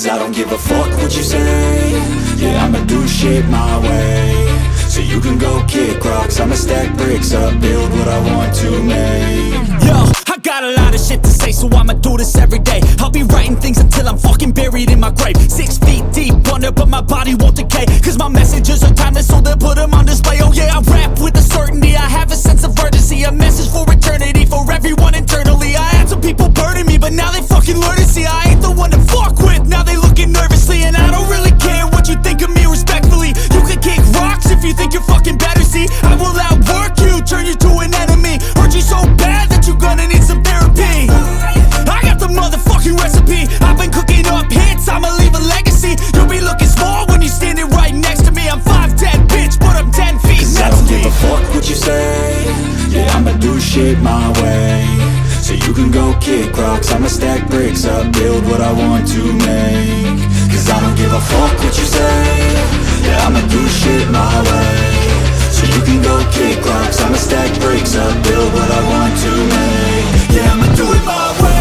Cause I don't give a fuck what you say. Yeah, I'ma do shit my way. So you can go kick rocks, I'ma stack bricks up, build what I want to make. Yo, I got a lot of shit to say, so I'ma do this every day. I'll be writing things until I'm fucking buried in my grave. 6 feet deep under, but my body won't decay. Cause my messages are timeless, so they'll put them on display. Oh yeah, I rap with a certainty, I have a sense of urgency. A message for eternity, for everyone internally. I had some people burning me, but now they fucking learn to see I ain't the one to fuck with, now they looking nervously. And I don't really care what you think of me, respectfully. You can kick rocks if you think you're fucking better, see. I will outwork you, turn you to an enemy. Hurt you so bad that you're gonna need some therapy. I got the motherfucking recipe, I've been cooking up hits, I'ma leave a legacy. You'll be looking small when you're standing right next to me. I'm 5'10", bitch, but I'm 10 feet Cause next I don't to me. give a fuck what you say. Yeah, I'ma do shit my way. So you can go kick rocks, I'ma stack bricks up, build what I want to make. Cause I don't give a fuck what you say. Yeah, I'ma do shit my way. So you can go kick rocks, I'ma stack bricks up, build what I want to make. Yeah, I'ma do it my way.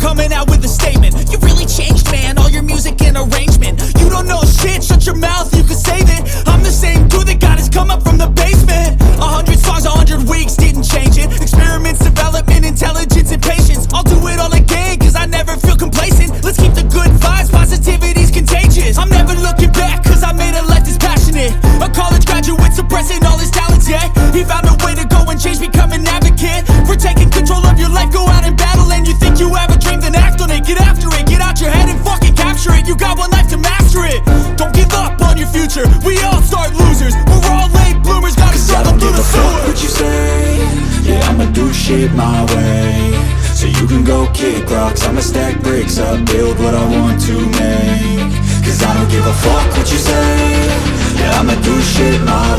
Coming out with a statement. You really changed, man, all your music and arrangement. You don't know shit, shut your mouth, you can save it. I'm the same dude that got his come up from the basement. 100 songs, 100 weeks, didn't change it. Experiments, development, intelligence, and patience. I'll do it all again, cause I never feel complacent. Let's keep the good vibes, positivity's contagious. I'm never looking back, cause I made a life that's passionate. A college graduate suppressing all his talents, yeah. He found a way to go and change, become an advocate. For taking control of your life, go out and battle. And you think you have a dream, then act on it. Get after it, get out your head and fucking capture it. You got one life to master it. Don't give up on your future, we all start losers. We're all late bloomers, gotta struggle through the sewer. What you say? Yeah, I'ma do shit my way. So you can go kick rocks, I'ma stack bricks up, build what I want to make. Cause I don't give a fuck what you say. Yeah, I'ma do shit my